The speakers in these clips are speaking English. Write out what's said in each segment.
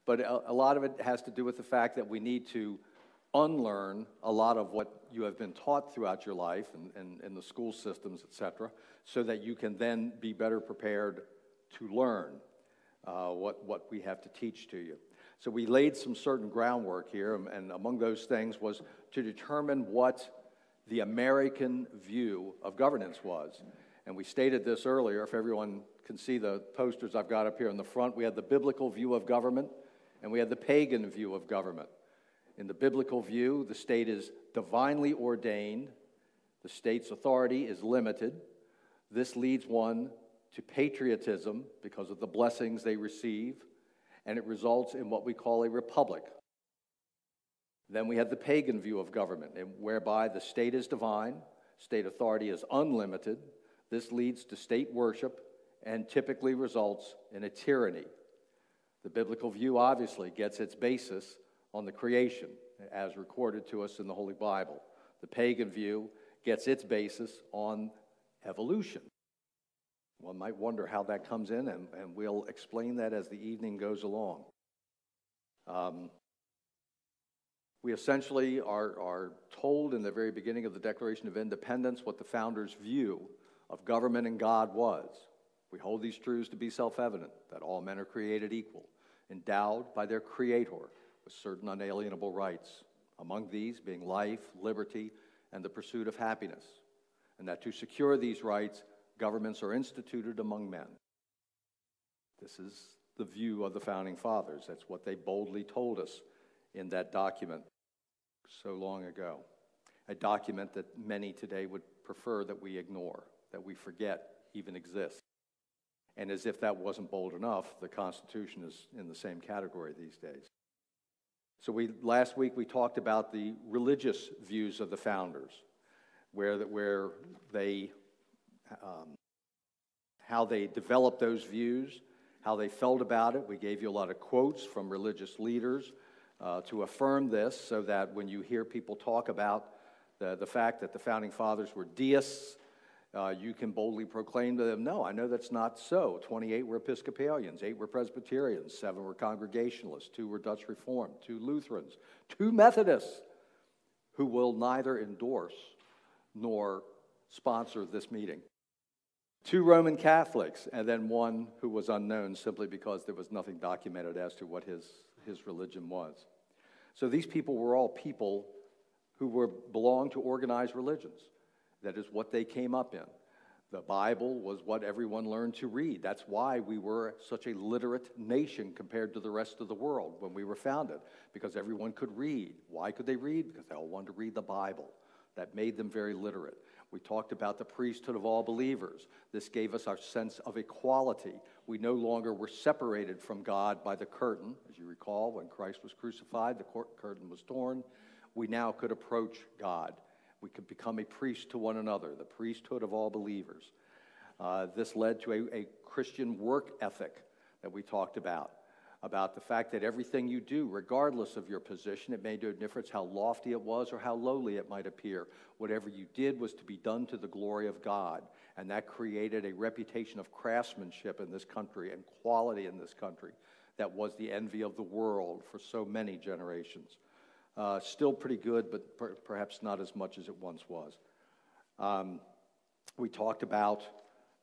But a lot of it has to do with the fact that we need to unlearn a lot of what you have been taught throughout your life and in the school systems, etc., so that you can then be better prepared to learn what we have to teach to you. So we laid some certain groundwork here, and among those things was to determine what the American view of governance was. And we stated this earlier, if everyone can see the posters I've got up here in the front. We had the biblical view of government, and we had the pagan view of government. In the biblical view, the state is divinely ordained. The state's authority is limited. This leads one to patriotism because of the blessings they receive, and it results in what we call a republic. Then we have the pagan view of government, whereby the state is divine, state authority is unlimited. This leads to state worship and typically results in a tyranny. The biblical view obviously gets its basis on the creation, as recorded to us in the Holy Bible. The pagan view gets its basis on evolution. One might wonder how that comes in, and we'll explain that as the evening goes along. We essentially are told in the very beginning of the Declaration of Independence what the founders' view of government and God was. We hold these truths to be self-evident, that all men are created equal, endowed by their Creator with certain unalienable rights, among these being life, liberty, and the pursuit of happiness, and that to secure these rights, governments are instituted among men. This is the view of the Founding Fathers. That's what they boldly told us in that document so long ago, a document that many today would prefer that we ignore, that we forget even exists. And as if that wasn't bold enough, the Constitution is in the same category these days. So last week we talked about the religious views of the founders, where they, how they developed those views, how they felt about it. We gave you a lot of quotes from religious leaders to affirm this, so that when you hear people talk about the fact that the Founding Fathers were deists, you can boldly proclaim to them, no, I know that's not so. 28 were Episcopalians, 8 were Presbyterians, 7 were Congregationalists, 2 were Dutch Reformed, 2 Lutherans, 2 Methodists, who will neither endorse nor sponsor this meeting, 2 Roman Catholics, and then 1 who was unknown simply because there was nothing documented as to what his religion was. So these people were all people who belonged to organized religions. That is what they came up in. The Bible was what everyone learned to read. That's why we were such a literate nation compared to the rest of the world when we were founded, because everyone could read. Why could they read? Because they all wanted to read the Bible. That made them very literate. We talked about the priesthood of all believers. This gave us our sense of equality. We no longer were separated from God by the curtain. As you recall, when Christ was crucified, the curtain was torn. We now could approach God. We could become a priest to one another, the priesthood of all believers. This led to a Christian work ethic that we talked about the fact that everything you do, regardless of your position, it made no difference how lofty it was or how lowly it might appear. Whatever you did was to be done to the glory of God, and that created a reputation of craftsmanship in this country and quality in this country that was the envy of the world for so many generations. Still pretty good, but perhaps not as much as it once was. We talked about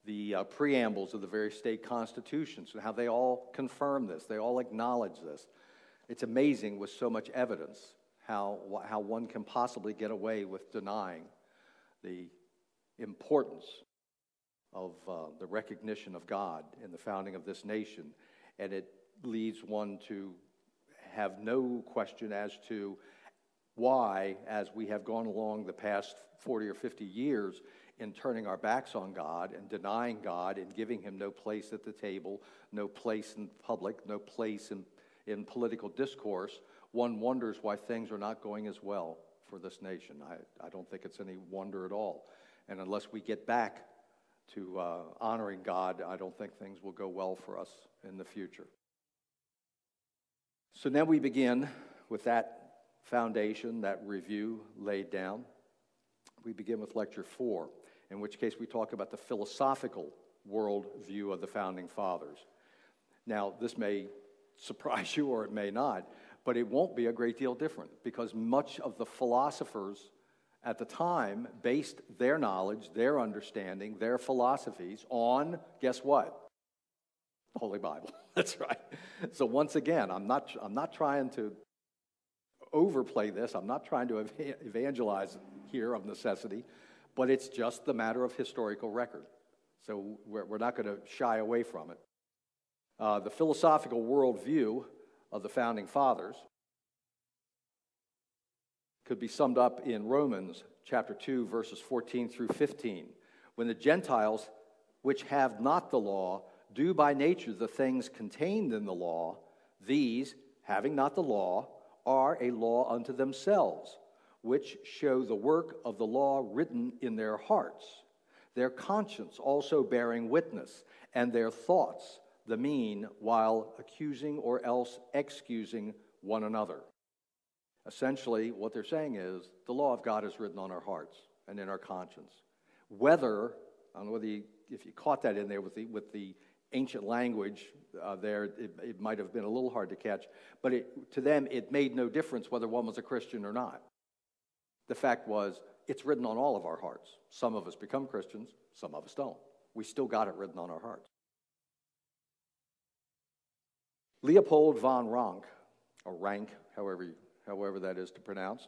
the preambles of the various state constitutions and how they all confirm this. They all acknowledge this. It's amazing with so much evidence how one can possibly get away with denying the importance of the recognition of God in the founding of this nation. And it leads one to have no question as to why, as we have gone along the past 40 or 50 years in turning our backs on God and denying God and giving him no place at the table, no place in public, no place in political discourse, one wonders why things are not going as well for this nation. I don't think it's any wonder at all. And unless we get back to honoring God, I don't think things will go well for us in the future. So now we begin with that foundation, that review laid down. We begin with Lecture 4, in which case we talk about the philosophical world view of the Founding Fathers. Now, this may surprise you or it may not, but it won't be a great deal different because much of the philosophers at the time based their knowledge, their understanding, their philosophies on, guess what? The Holy Bible. That's right. So once again, I'm not trying to overplay this. I'm not trying to evangelize here of necessity, but it's just the matter of historical record. So we're not going to shy away from it. The philosophical worldview of the Founding Fathers could be summed up in Romans chapter 2, verses 14 through 15. When the Gentiles, which have not the law, do by nature the things contained in the law, these, having not the law, are a law unto themselves, which show the work of the law written in their hearts, their conscience also bearing witness, and their thoughts the mean, while accusing or else excusing one another. Essentially, what they're saying is the law of God is written on our hearts and in our conscience. Whether, I don't know whether if you caught that in there with the ancient language there, it might have been a little hard to catch, but to them it made no difference whether one was a Christian or not. The fact was, it's written on all of our hearts. Some of us become Christians, some of us don't. We still got it written on our hearts. Leopold von Ranke, or Rank, however that is to pronounce,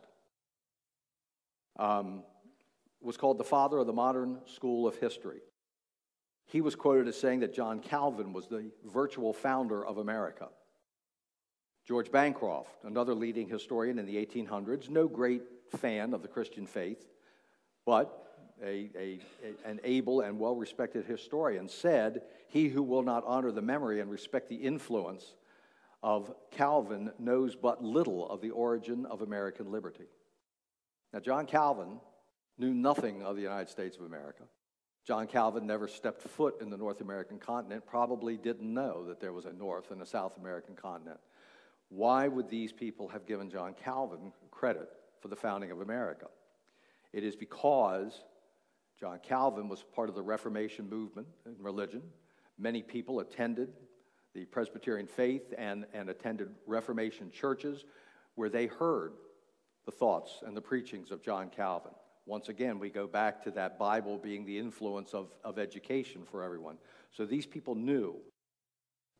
was called the father of the modern school of history. He was quoted as saying that John Calvin was the virtual founder of America. George Bancroft, another leading historian in the 1800s, no great fan of the Christian faith, but an able and well-respected historian, said, "He who will not honor the memory and respect the influence of Calvin knows but little of the origin of American liberty." Now, John Calvin knew nothing of the United States of America. John Calvin never stepped foot in the North American continent, probably didn't know that there was a North and a South American continent. Why would these people have given John Calvin credit for the founding of America? It is because John Calvin was part of the Reformation movement in religion. Many people attended the Presbyterian faith and attended Reformation churches where they heard the thoughts and the preachings of John Calvin. Once again, we go back to that Bible being the influence of education for everyone. So these people knew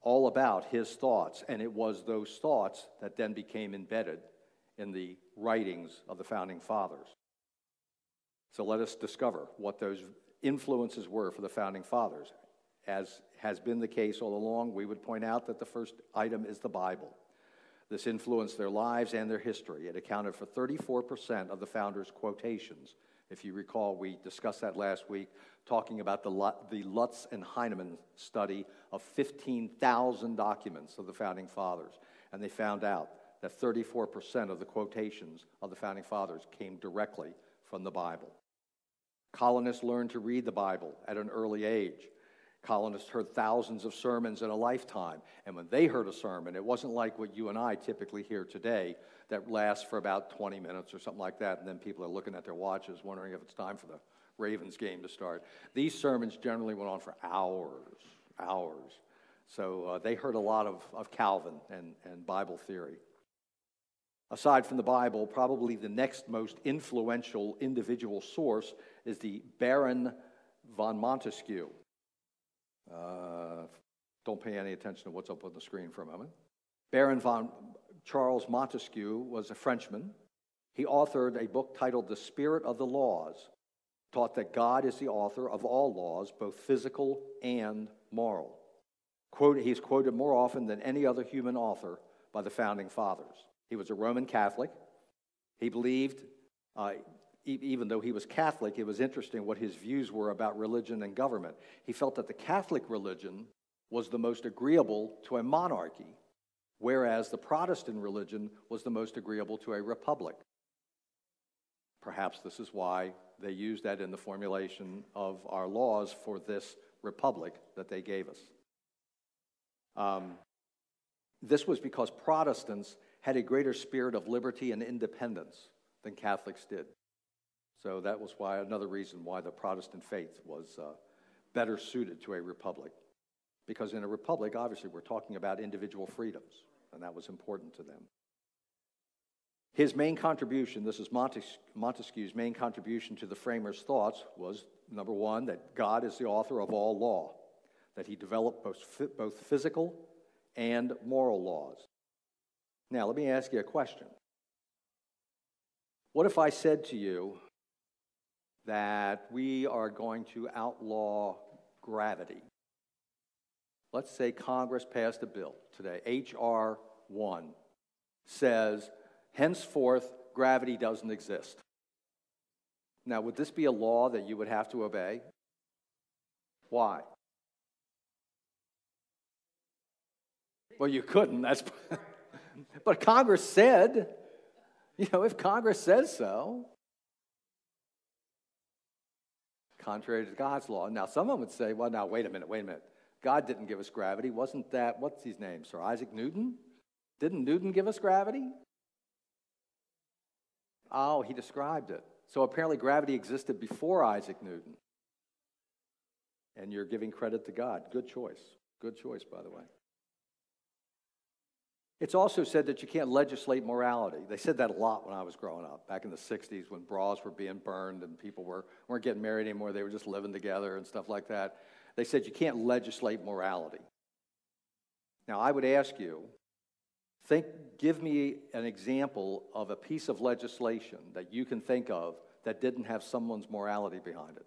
all about his thoughts, and it was those thoughts that then became embedded in the writings of the Founding Fathers. So let us discover what those influences were for the Founding Fathers. As has been the case all along, we would point out that the first item is the Bible. This influenced their lives and their history. It accounted for 34% of the founders' quotations. If you recall, we discussed that last week, talking about the Lutz and Heinemann study of 15,000 documents of the Founding Fathers. And they found out that 34% of the quotations of the Founding Fathers came directly from the Bible. Colonists learned to read the Bible at an early age. Colonists heard thousands of sermons in a lifetime, and when they heard a sermon, it wasn't like what you and I typically hear today that lasts for about 20 minutes or something like that, and then people are looking at their watches wondering if it's time for the Ravens game to start. These sermons generally went on for hours. So they heard a lot of Calvin and Bible theory. Aside from the Bible, probably the next most influential individual source is the Baron von Montesquieu. Don't pay any attention to what's up on the screen for a moment. Baron von Charles Montesquieu was a Frenchman. He authored a book titled The Spirit of the Laws, taught that God is the author of all laws, both physical and moral. He's quoted more often than any other human author by the Founding Fathers. He was a Roman Catholic. He believed, even though he was Catholic, it was interesting what his views were about religion and government. He felt that the Catholic religion was the most agreeable to a monarchy, whereas the Protestant religion was the most agreeable to a republic. Perhaps this is why they used that in the formulation of our laws for this republic that they gave us. This was because Protestants had a greater spirit of liberty and independence than Catholics did. So that was another reason why the Protestant faith was better suited to a republic. Because in a republic, obviously, we're talking about individual freedoms, and that was important to them. His main contribution, this is Montesquieu's main contribution to the framers' thoughts, was, number one, that God is the author of all law, that he developed both physical and moral laws. Now, let me ask you a question. What if I said to you that we are going to outlaw gravity? Let's say Congress passed a bill today, H.R. 1, says, henceforth, gravity doesn't exist. Now, would this be a law that you would have to obey? Why? Well, you couldn't. But Congress said, if Congress says so, contrary to God's law. Now, someone would say, well, now, wait a minute. God didn't give us gravity. Wasn't that, what's his name, Sir Isaac Newton? Didn't Newton give us gravity? Oh, he described it. So apparently gravity existed before Isaac Newton. And you're giving credit to God. Good choice. Good choice, by the way. It's also said that you can't legislate morality. They said that a lot when I was growing up, back in the 60s when bras were being burned and people weren't getting married anymore. They were just living together and stuff like that. They said you can't legislate morality. Now, I would ask you, give me an example of a piece of legislation that you can think of that didn't have someone's morality behind it.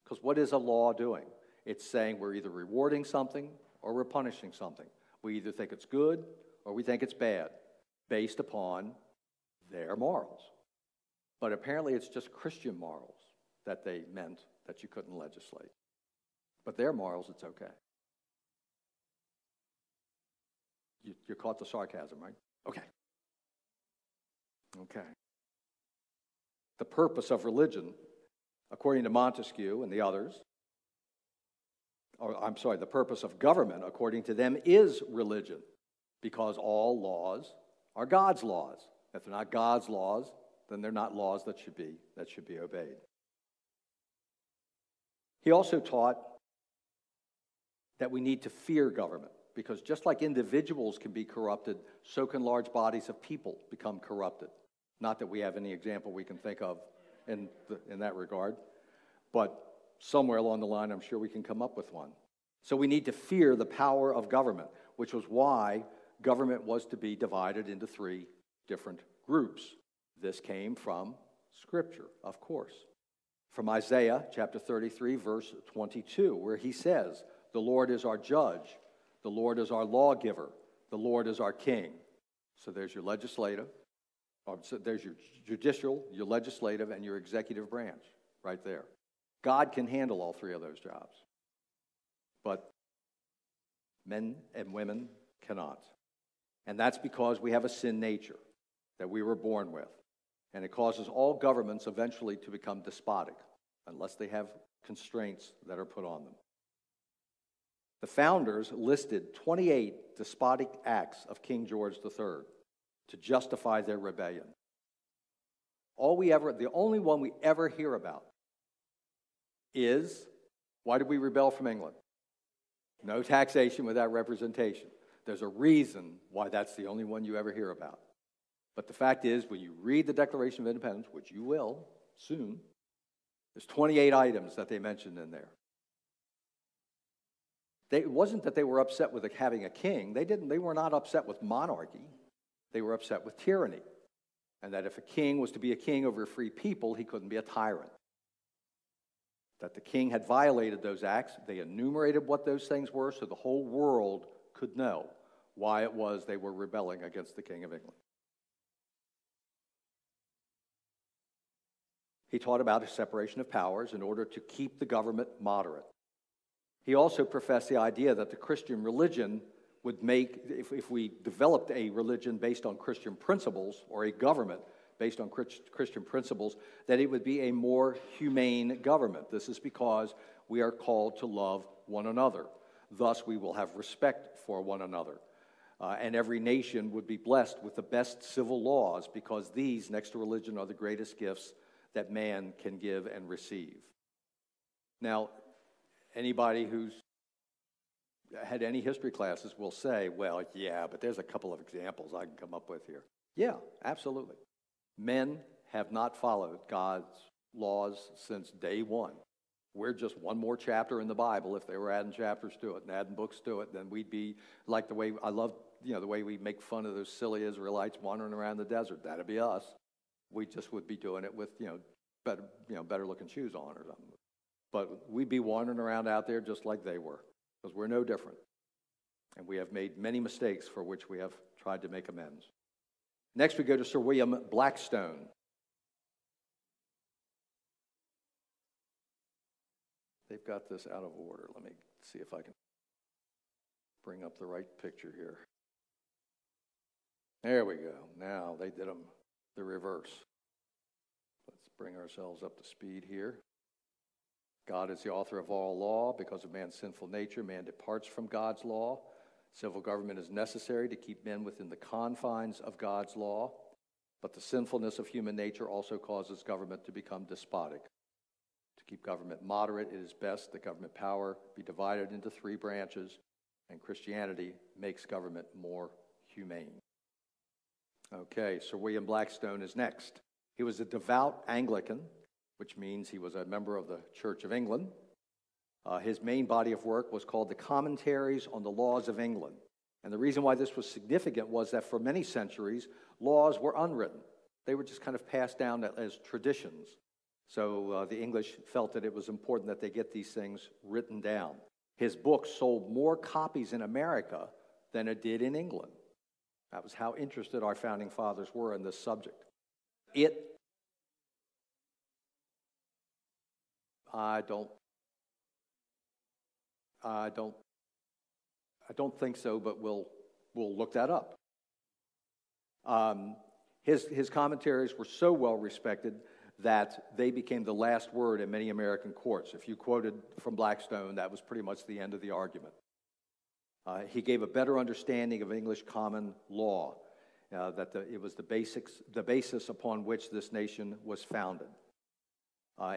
Because what is a law doing? It's saying we're either rewarding something or we're punishing something. We either think it's good or we think it's bad, based upon their morals. But apparently it's just Christian morals that they meant that you couldn't legislate. But their morals, it's okay. You caught the sarcasm, right? Okay. The purpose of religion, according to Montesquieu and the others, the purpose of government, according to them, is religion, because all laws are God's laws. If they're not God's laws, then they're not laws that should be obeyed. He also taught that we need to fear government, because just like individuals can be corrupted, so can large bodies of people become corrupted. Not that we have any example we can think of in that regard, but somewhere along the line, I'm sure we can come up with one. So we need to fear the power of government, which was why government was to be divided into 3 different groups. This came from Scripture, of course. From Isaiah chapter 33, verse 22, where he says, the Lord is our judge, the Lord is our lawgiver, the Lord is our king. So there's your legislative, there's your judicial, your legislative, and your executive branch right there. God can handle all 3 of those jobs. But men and women cannot. And that's because we have a sin nature that we were born with. And it causes all governments eventually to become despotic unless they have constraints that are put on them. The founders listed 28 despotic acts of King George III to justify their rebellion. The only one we ever hear about is, why did we rebel from England? No taxation without representation. There's a reason why that's the only one you ever hear about. But the fact is, when you read the Declaration of Independence, which you will soon, there's 28 items that they mentioned in there. It wasn't that they were upset with having a king. They were not upset with monarchy. They were upset with tyranny. And that if a king was to be a king over a free people, he couldn't be a tyrant. That the king had violated those acts. They enumerated what those things were so the whole world could know why it was they were rebelling against the King of England. He taught about a separation of powers in order to keep the government moderate. He also professed the idea that the Christian religion would make, if we developed a religion based on Christian principles, or a government based on Christian principles, that it would be a more humane government. This is because we are called to love one another. Thus, we will have respect for one another. And every nation would be blessed with the best civil laws, because these, next to religion, are the greatest gifts that man can give and receive. Now, anybody who's had any history classes will say, well, yeah, but there's a couple of examples I can come up with here. Yeah, absolutely. Men have not followed God's laws since day one. We're just one more chapter in the Bible. If they were adding chapters to it and adding books to it, then we'd be like the way, I love, the way we make fun of those silly Israelites wandering around the desert. That'd be us. We just would be doing it with, better looking shoes on or something. But we'd be wandering around out there just like they were, because we're no different. And we have made many mistakes for which we have tried to make amends. Next, we go to Sir William Blackstone. They've got this out of order. Let me see if I can bring up the right picture here. There we go. Now they did them the reverse. Let's bring ourselves up to speed here. God is the author of all law. Because of man's sinful nature, man departs from God's law. Civil government is necessary to keep men within the confines of God's law. But the sinfulness of human nature also causes government to become despotic. To keep government moderate, it is best that government power be divided into three branches, and Christianity makes government more humane. Okay, Sir William Blackstone is next. He was a devout Anglican, which means he was a member of the Church of England. His main body of work was called the Commentaries on the Laws of England. And the reason why this was significant was that for many centuries, laws were unwritten. They were just kind of passed down as traditions. So the English felt that it was important that they get these things written down. His book sold more copies in America than it did in England. That was how interested our founding fathers were in this subject. I don't think so, but we'll look that up. His commentaries were so well respected that they became the last word in many American courts. If you quoted from Blackstone, that was pretty much the end of the argument. He gave a better understanding of English common law, it was the basis upon which this nation was founded.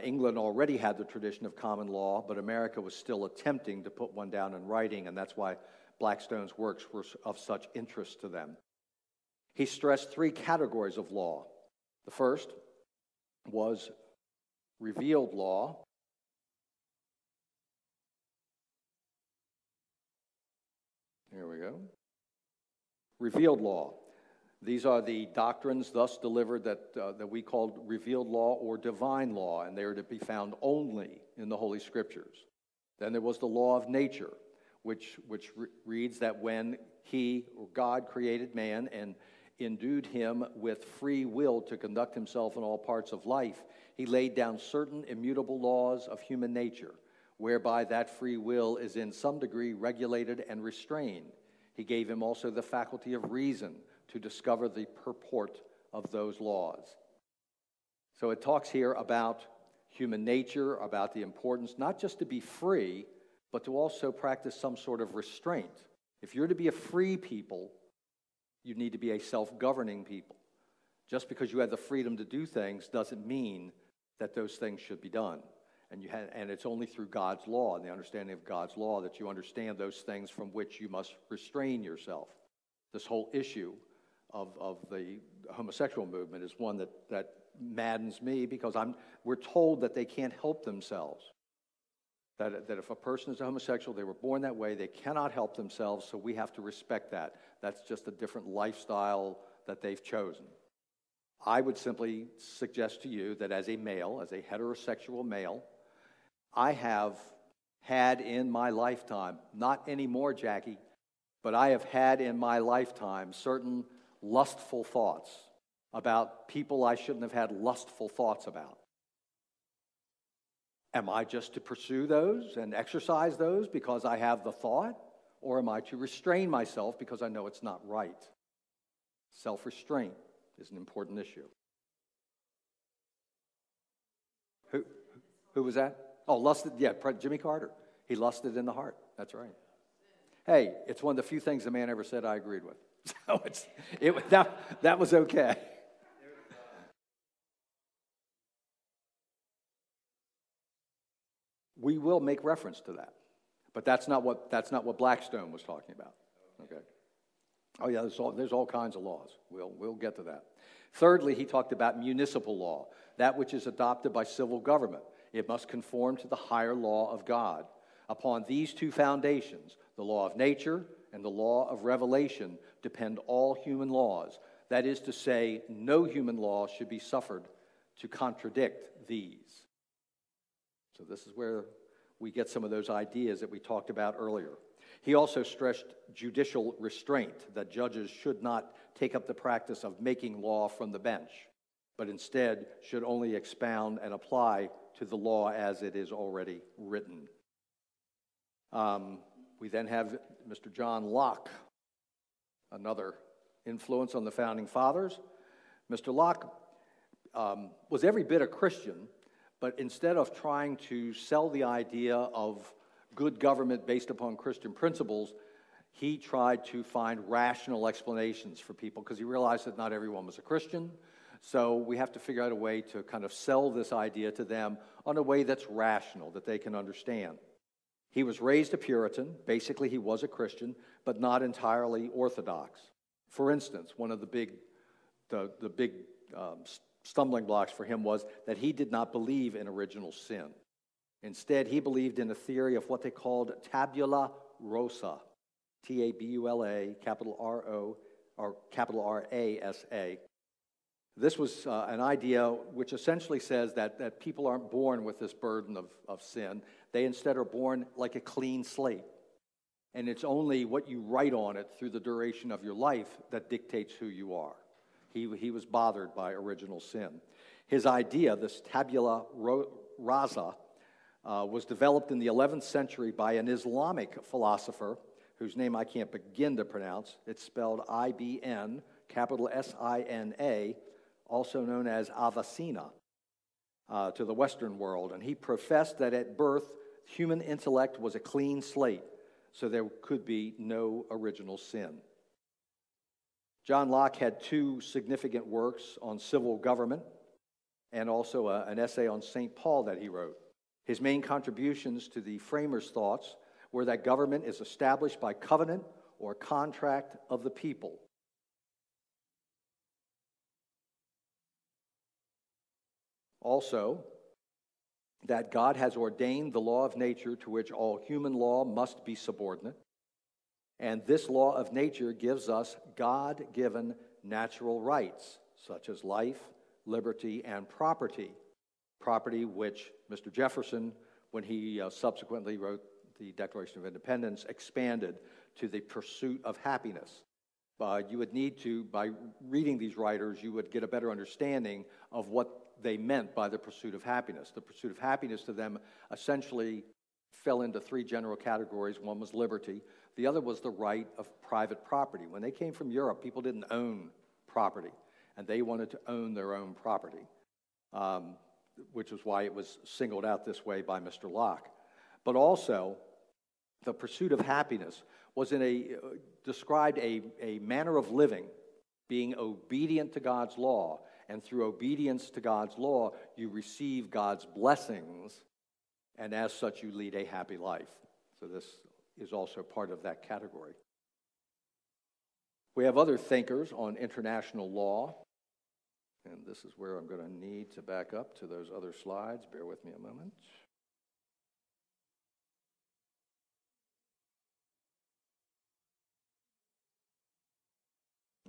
England already had the tradition of common law, but America was still attempting to put one down in writing, and that's why Blackstone's works were of such interest to them. He stressed three categories of law. The first was revealed law. Here we go. Revealed law. These are the doctrines thus delivered that we called revealed law or divine law, and they are to be found only in the Holy Scriptures. Then there was the law of nature, which reads that when he, or God, created man and endued him with free will to conduct himself in all parts of life, he laid down certain immutable laws of human nature, whereby that free will is in some degree regulated and restrained. He gave him also the faculty of reason to discover the purport of those laws. So it talks here about human nature, about the importance not just to be free, but to also practice some sort of restraint. If you're to be a free people, you need to be a self-governing people. Just because you have the freedom to do things doesn't mean that those things should be done. And it's only through God's law and the understanding of God's law that you understand those things from which you must restrain yourself. This whole issue of the homosexual movement is one that maddens me, because we're told that they can't help themselves. That if a person is a homosexual, they were born that way, they cannot help themselves, so we have to respect that. That's just a different lifestyle that they've chosen. I would simply suggest to you that as a male, as a heterosexual male, I have had in my lifetime, not anymore, Jackie, but I have had in my lifetime certain lustful thoughts about people I shouldn't have had lustful thoughts about. Am I just to pursue those and exercise those because I have the thought? Or am I to restrain myself because I know it's not right? Self-restraint is an important issue. Who was that? Oh, lusted, yeah, Jimmy Carter. He lusted in the heart. That's right. Hey, it's one of the few things the man ever said I agreed with. So that was okay. We will make reference to that. But that's not what Blackstone was talking about. Okay. Oh yeah, there's all kinds of laws. We'll get to that. Thirdly, he talked about municipal law, that which is adopted by civil government. It must conform to the higher law of God. Upon these two foundations, the law of nature and the law of revelation, depend all human laws. That is to say, no human law should be suffered to contradict these. So this is where we get some of those ideas that we talked about earlier. He also stressed judicial restraint, that judges should not take up the practice of making law from the bench, but instead should only expound and apply to the law as it is already written. We then have Mr. John Locke, another influence on the Founding Fathers. Mr. Locke was every bit a Christian, but instead of trying to sell the idea of good government based upon Christian principles, he tried to find rational explanations for people because he realized that not everyone was a Christian. So we have to figure out a way to kind of sell this idea to them on a way that's rational, that they can understand. He was raised a Puritan. Basically, he was a Christian, but not entirely Orthodox. For instance, one of the big stumbling blocks for him was that he did not believe in original sin. Instead, he believed in a theory of what they called tabula rasa, T-A-B-U-L-A, capital R-O, or capital R-A-S-A. This was an idea which essentially says that people aren't born with this burden of sin. They instead are born like a clean slate. And it's only what you write on it through the duration of your life that dictates who you are. He was bothered by original sin. His idea, this tabula rasa, was developed in the 11th century by an Islamic philosopher whose name I can't begin to pronounce. It's spelled I-B-N, capital S-I-N-A, also known as Avicenna, to the Western world. And he professed that at birth, human intellect was a clean slate, so there could be no original sin. John Locke had two significant works on civil government and also an essay on St. Paul that he wrote. His main contributions to the framers' thoughts were that government is established by covenant or contract of the people. Also, that God has ordained the law of nature to which all human law must be subordinate, and this law of nature gives us God-given natural rights, such as life, liberty, and property. Property which Mr. Jefferson, when he subsequently wrote the Declaration of Independence, expanded to the pursuit of happiness. You would need to, by reading these writers, you would get a better understanding of what they meant by the pursuit of happiness. The pursuit of happiness to them essentially fell into three general categories. One was liberty. The other was the right of private property. When they came from Europe, people didn't own property, and they wanted to own their own property, which was why it was singled out this way by Mr. Locke. But also, the pursuit of happiness was described a manner of living, being obedient to God's law, and through obedience to God's law, you receive God's blessings, and as such, you lead a happy life. So this is also part of that category. We have other thinkers on international law, and this is where I'm going to need to back up to those other slides. Bear with me a moment.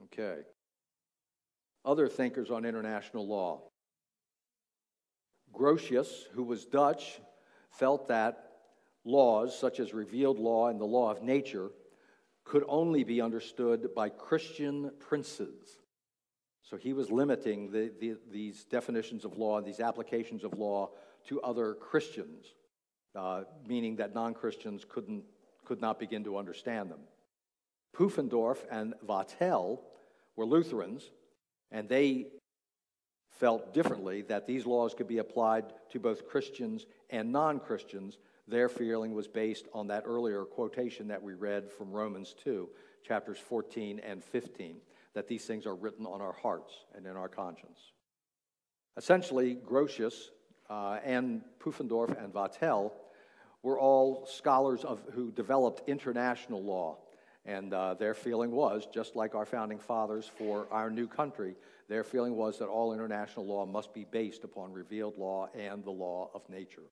Okay. Other thinkers on international law. Grotius, who was Dutch, felt that laws such as revealed law and the law of nature could only be understood by Christian princes. So he was limiting these definitions of law, these applications of law to other Christians, meaning that non-Christians could not begin to understand them. Pufendorf and Vattel were Lutherans, and they felt differently that these laws could be applied to both Christians and non-Christians. Their feeling was based on that earlier quotation that we read from Romans 2, chapters 14 and 15, that these things are written on our hearts and in our conscience. Essentially, Grotius and Pufendorf and Vattel were all scholars who developed international law. And their feeling was, just like our founding fathers for our new country, their feeling was that all international law must be based upon revealed law and the law of nature.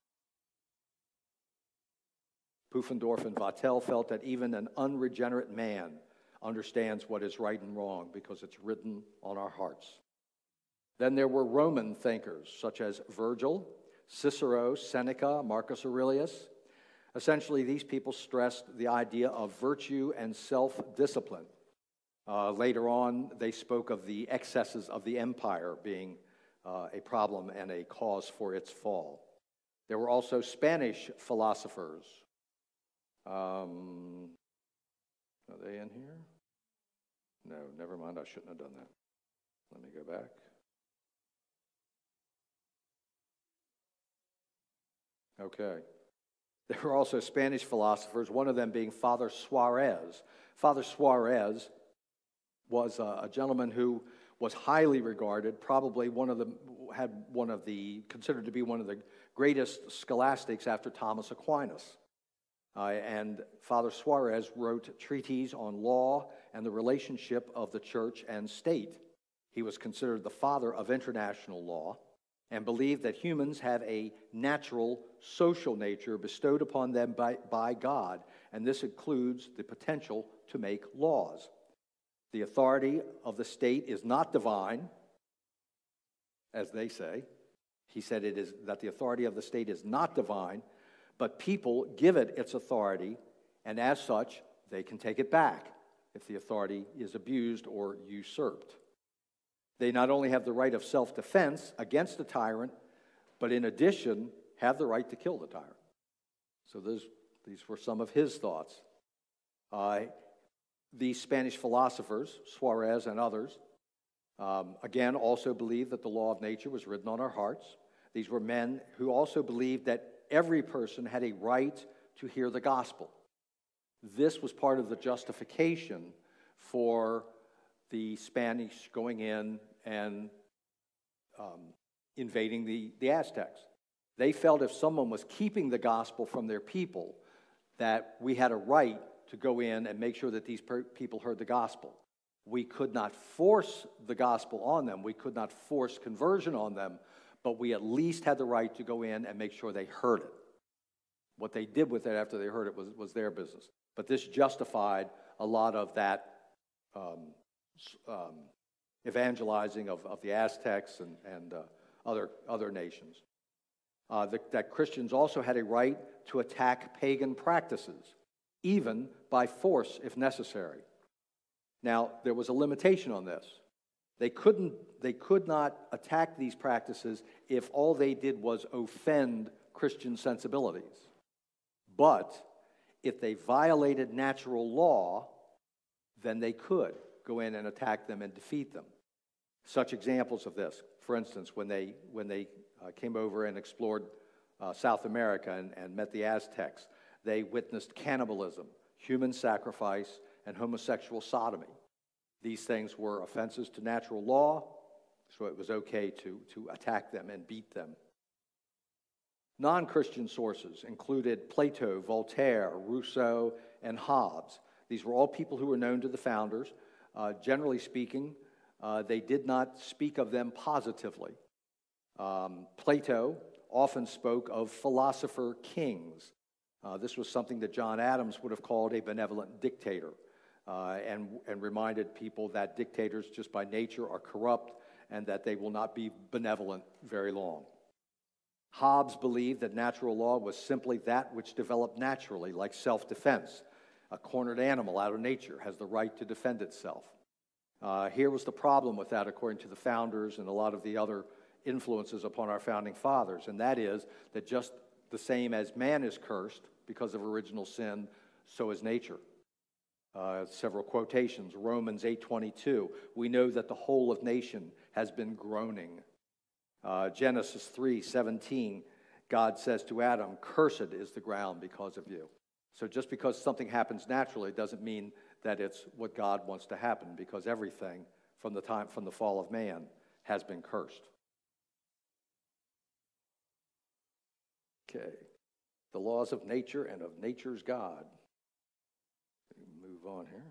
Pufendorf and Vattel felt that even an unregenerate man understands what is right and wrong because it's written on our hearts. Then there were Roman thinkers such as Virgil, Cicero, Seneca, Marcus Aurelius. Essentially, these people stressed the idea of virtue and self-discipline. Later on, they spoke of the excesses of the empire being a problem and a cause for its fall. There were also Spanish philosophers. Are they in here? No, never mind. I shouldn't have done that. Let me go back. Okay. There were also Spanish philosophers, one of them being Father Suarez. Father Suarez was a gentleman who was highly regarded, probably considered to be one of the greatest scholastics after Thomas Aquinas. And Father Suarez wrote treatises on law and the relationship of the church and state. He was considered the father of international law and believed that humans have a natural social nature bestowed upon them by God, and this includes the potential to make laws. The authority of the state is not divine, as they say. He said it is that the authority of the state is not divine, but people give it its authority, and as such, they can take it back if the authority is abused or usurped. They not only have the right of self-defense against a tyrant, but in addition, have the right to kill the tyrant. So these were some of his thoughts. These Spanish philosophers, Suarez and others, again, also believed that the law of nature was written on our hearts. These were men who also believed that every person had a right to hear the gospel. This was part of the justification for the Spanish going in and invading the Aztecs. They felt if someone was keeping the gospel from their people, that we had a right to go in and make sure that these people heard the gospel. We could not force the gospel on them. We could not force conversion on them, but we at least had the right to go in and make sure they heard it. What they did with it after they heard it was their business. But this justified a lot of that evangelizing of the Aztecs and other nations. That Christians also had a right to attack pagan practices, even by force if necessary. Now, there was a limitation on this. They could not attack these practices if all they did was offend Christian sensibilities. But if they violated natural law, then they could go in and attack them and defeat them. Such examples of this, for instance, when they came over and explored South America and met the Aztecs, they witnessed cannibalism, human sacrifice, and homosexual sodomy. These things were offenses to natural law, so it was okay to attack them and beat them. Non-Christian sources included Plato, Voltaire, Rousseau, and Hobbes. These were all people who were known to the founders. Generally speaking, they did not speak of them positively. Plato often spoke of philosopher kings. This was something that John Adams would have called a benevolent dictator, and reminded people that dictators just by nature are corrupt and that they will not be benevolent very long. Hobbes believed that natural law was simply that which developed naturally, like self-defense. A cornered animal out of nature has the right to defend itself. Here was the problem with that, according to the founders and a lot of the other influences upon our founding fathers, and that is that just the same as man is cursed because of original sin, so is nature. Several quotations. Romans 8:22, we know that the whole of nation has been groaning. Genesis 3:17, God says to Adam, cursed is the ground because of you. So just because something happens naturally doesn't mean that it's what God wants to happen, because everything from the fall of man has been cursed. Okay. the laws of nature and of nature's God. Move on here.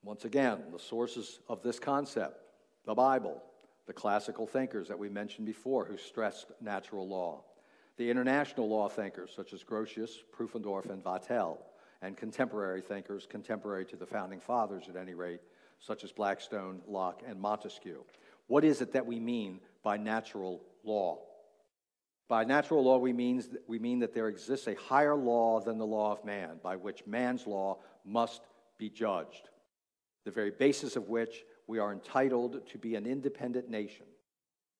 Once again, the sources of this concept, the Bible, the classical thinkers that we mentioned before who stressed natural law, the international law thinkers such as Grotius, Pufendorf, and Vattel, and contemporary thinkers, contemporary to the Founding Fathers at any rate, such as Blackstone, Locke, and Montesquieu. What is it that we mean by natural law? By natural law, we mean that there exists a higher law than the law of man, by which man's law must be judged, the very basis of which we are entitled to be an independent nation.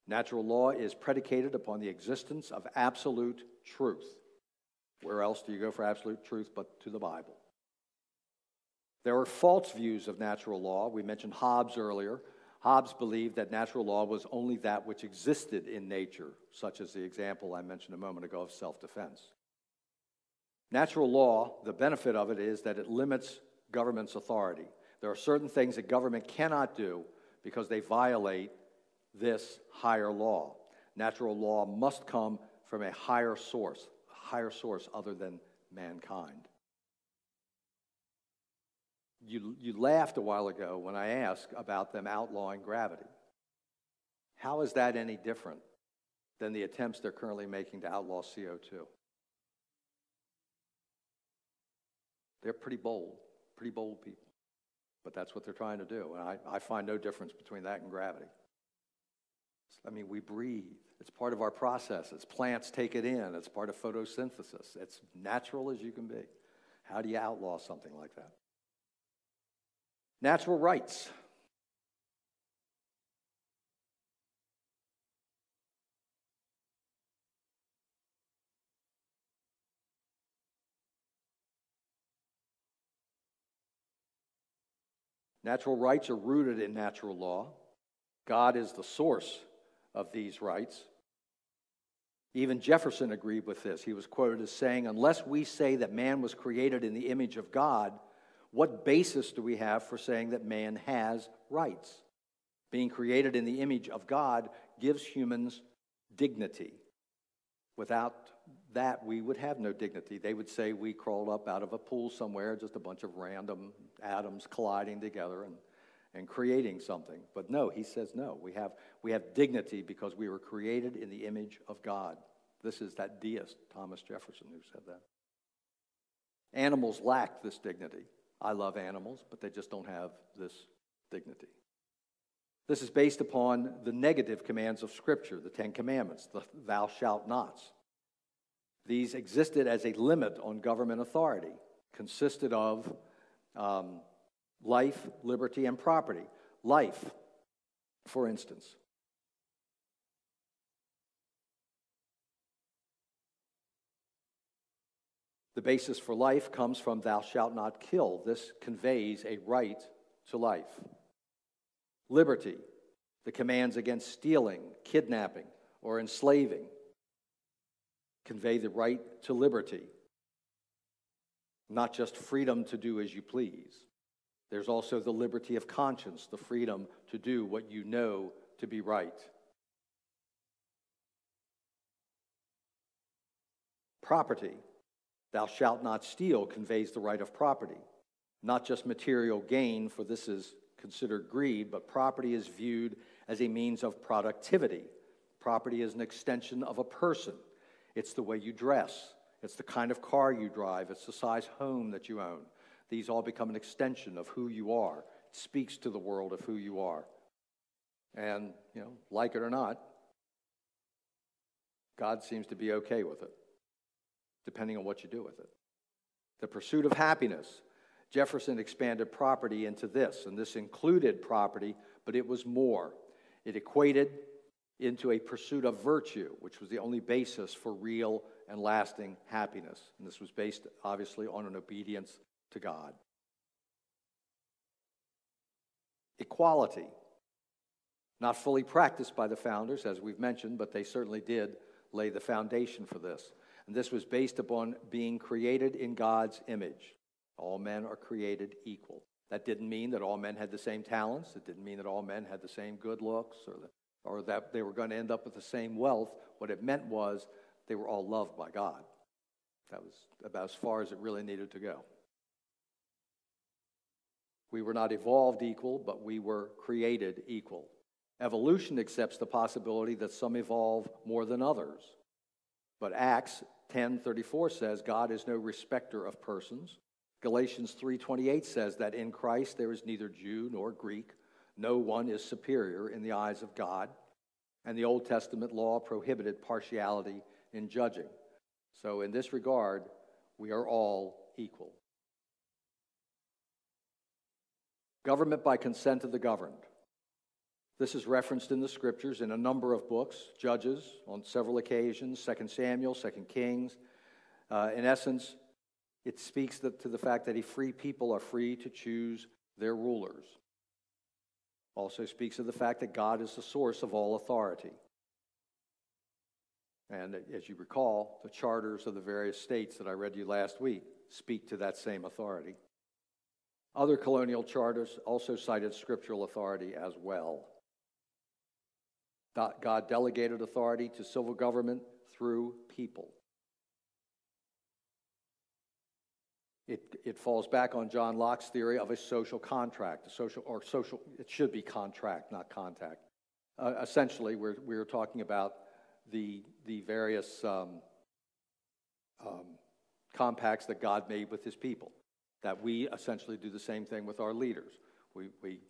Natural law is predicated upon the existence of absolute truth. Where else do you go for absolute truth but to the Bible? There are false views of natural law. We mentioned Hobbes earlier. Hobbes believed that natural law was only that which existed in nature, such as the example I mentioned a moment ago of self-defense. Natural law, the benefit of it is that it limits government's authority. There are certain things that government cannot do because they violate this higher law. Natural law must come from a higher source other than mankind. You laughed a while ago when I asked about them outlawing gravity. How is that any different than the attempts they're currently making to outlaw CO2? They're pretty bold people. But that's what they're trying to do. And I find no difference between that and gravity. I mean, we breathe. It's part of our processes. Plants take it in. It's part of photosynthesis. It's natural as you can be. How do you outlaw something like that? Natural rights. Natural rights are rooted in natural law. God is the source of these rights. Even Jefferson agreed with this. He was quoted as saying, "Unless we say that man was created in the image of God, what basis do we have for saying that man has rights? Being created in the image of God gives humans dignity. Without that, we would have no dignity." They would say we crawled up out of a pool somewhere, just a bunch of random atoms colliding together and creating something. But no, he says no. We have dignity because we were created in the image of God. This is that deist, Thomas Jefferson, who said that. Animals lack this dignity. I love animals, but they just don't have this dignity. This is based upon the negative commands of Scripture, the Ten Commandments, the thou shalt nots. These existed as a limit on government authority, consisted of life, liberty, and property. Life, for instance. The basis for life comes from thou shalt not kill. This conveys a right to life. Liberty, the commands against stealing, kidnapping, or enslaving, convey the right to liberty, not just freedom to do as you please. There's also the liberty of conscience, the freedom to do what you know to be right. Property, thou shalt not steal, conveys the right of property, not just material gain, for this is considered greed, but property is viewed as a means of productivity. Property is an extension of a person. It's the way you dress. It's the kind of car you drive. It's the size home that you own. These all become an extension of who you are. It speaks to the world of who you are. And, like it or not, God seems to be okay with it, depending on what you do with it. The pursuit of happiness. Jefferson expanded property into this, and this included property, but it was more. It equated into a pursuit of virtue, which was the only basis for real and lasting happiness. And this was based, obviously, on an obedience to God. Equality. Not fully practiced by the founders, as we've mentioned, but they certainly did lay the foundation for this. And this was based upon being created in God's image. All men are created equal. That didn't mean that all men had the same talents. It didn't mean that all men had the same good looks or that they were going to end up with the same wealth. What it meant was they were all loved by God. That was about as far as it really needed to go. We were not evolved equal, but we were created equal. Evolution accepts the possibility that some evolve more than others. But Acts 10:34 says God is no respecter of persons. Galatians 3:28 says that in Christ there is neither Jew nor Greek. No one is superior in the eyes of God. And the Old Testament law prohibited partiality in judging. So in this regard, we are all equal. Government by consent of the governed. This is referenced in the scriptures in a number of books, Judges on several occasions, 2 Samuel, 2 Kings. In essence, it speaks to the fact that a free people are free to choose their rulers. Also speaks of the fact that God is the source of all authority. And as you recall, the charters of the various states that I read you last week speak to that same authority. Other colonial charters also cited scriptural authority as well. God delegated authority to civil government through people. It falls back on John Locke's theory of a social contract. It should be contract, not contact. Essentially, we're talking about the various compacts that God made with his people, that we essentially do the same thing with our leaders. We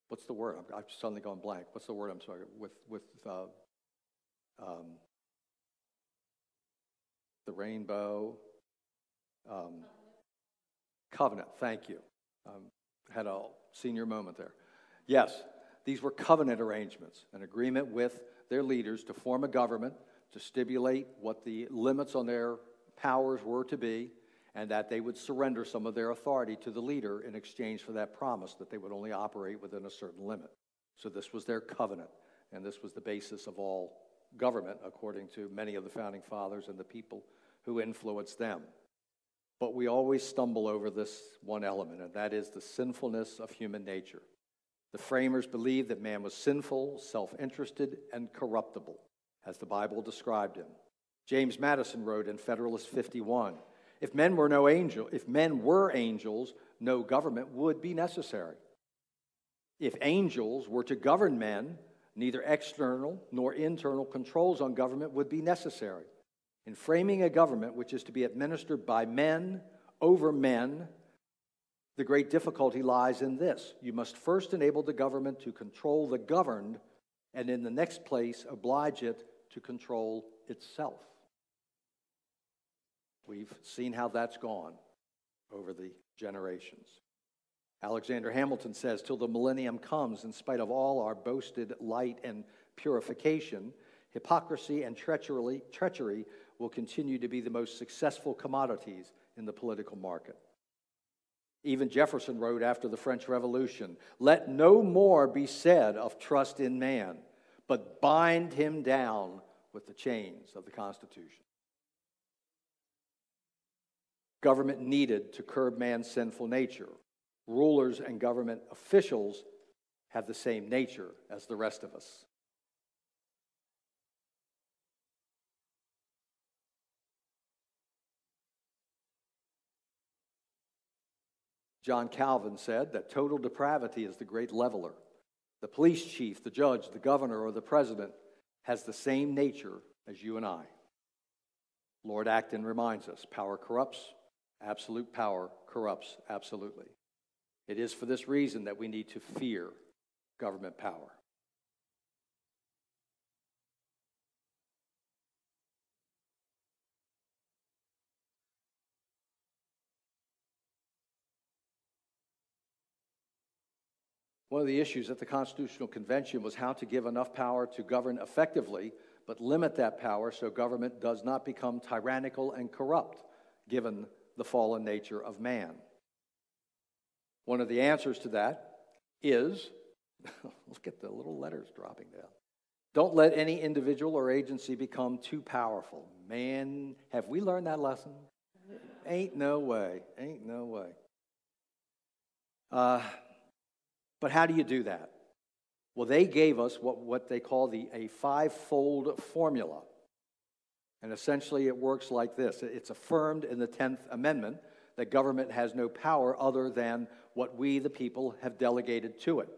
what's the word? I've suddenly gone blank. What's the word? I'm sorry. With the rainbow covenant. Thank you. Had a senior moment there. Yes, these were covenant arrangements, an agreement with their leaders to form a government, to stipulate what the limits on their powers were to be, and that they would surrender some of their authority to the leader in exchange for that promise that they would only operate within a certain limit. So this was their covenant, and this was the basis of all government, according to many of the founding fathers and the people who influenced them. But we always stumble over this one element, and that is the sinfulness of human nature. The framers believed that man was sinful, self-interested, and corruptible, as the Bible described him. James Madison wrote in Federalist 51, If men were angels, no government would be necessary. If angels were to govern men, neither external nor internal controls on government would be necessary. In framing a government which is to be administered by men over men, the great difficulty lies in this. You must first enable the government to control the governed, and in the next place, oblige it to control itself. We've seen how that's gone over the generations. Alexander Hamilton says, till the millennium comes, in spite of all our boasted light and purification, hypocrisy and treachery will continue to be the most successful commodities in the political market. Even Jefferson wrote after the French Revolution, let no more be said of trust in man, but bind him down with the chains of the Constitution. Government needed to curb man's sinful nature. Rulers and government officials have the same nature as the rest of us. John Calvin said that total depravity is the great leveler. The police chief, the judge, the governor, or the president has the same nature as you and I. Lord Acton reminds us, power corrupts, absolute power corrupts absolutely. It is for this reason that we need to fear government power. One of the issues at the Constitutional Convention was how to give enough power to govern effectively, but limit that power so government does not become tyrannical and corrupt, given the fallen nature of man. One of the answers to that is, look at the little letters dropping down. Don't let any individual or agency become too powerful. Man, have we learned that lesson? Ain't no way. Ain't no way. But how do you do that? Well, they gave us what they call a five-fold formula. And essentially it works like this. It's affirmed in the 10th Amendment that government has no power other than what we, the people, have delegated to it.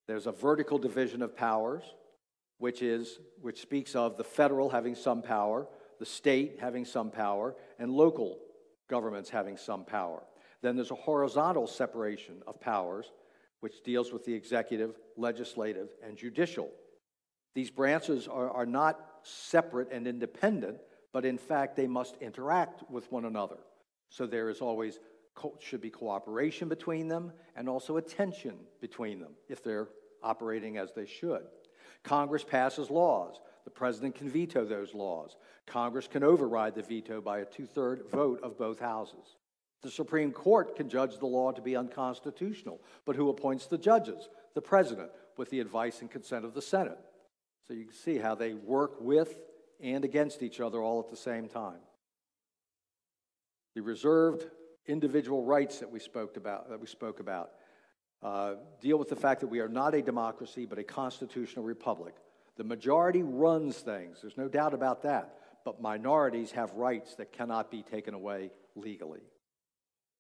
There's a vertical division of powers, which speaks of the federal having some power, the state having some power, and local governments having some power. Then there's a horizontal separation of powers, which deals with the executive, legislative, and judicial. These branches are not separate and independent, but in fact they must interact with one another. So there is always should be cooperation between them and also a tension between them if they're operating as they should. Congress passes laws. The president can veto those laws. Congress can override the veto by a two-thirds vote of both houses. The Supreme Court can judge the law to be unconstitutional, but who appoints the judges? The president, with the advice and consent of the Senate. So you can see how they work with and against each other all at the same time. The reserved individual rights that we spoke about deal with the fact that we are not a democracy but a constitutional republic. The majority runs things, there's no doubt about that, but minorities have rights that cannot be taken away legally.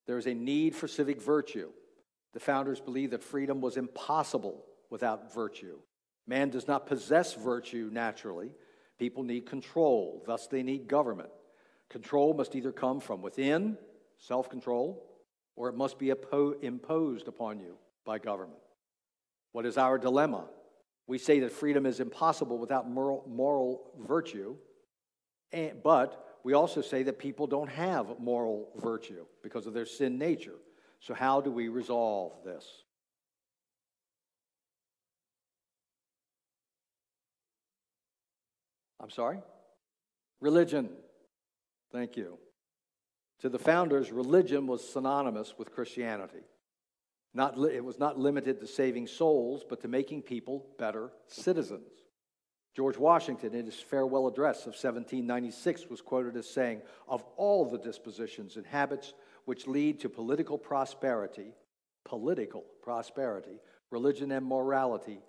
There is a need for civic virtue. The founders believed that freedom was impossible without virtue. Man does not possess virtue naturally. People need control, thus they need government. Control must either come from within, self-control, or it must be imposed upon you by government. What is our dilemma? We say that freedom is impossible without moral virtue, but we also say that people don't have moral virtue because of their sin nature. So how do we resolve this? I'm sorry? Religion. Thank you. To the founders, religion was synonymous with Christianity. It was not limited to saving souls, but to making people better citizens. George Washington, in his farewell address of 1796, was quoted as saying, "Of all the dispositions and habits which lead to political prosperity, religion and morality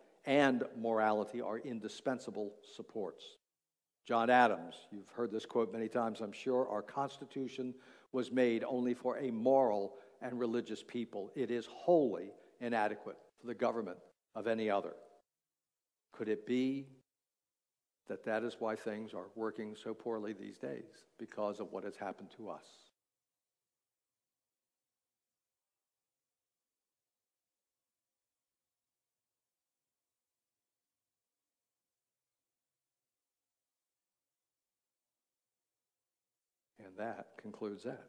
are indispensable supports." John Adams, you've heard this quote many times, I'm sure, "Our Constitution was made only for a moral and religious people. It is wholly inadequate for the government of any other." Could it be that is why things are working so poorly these days? Because of what has happened to us. And that concludes that.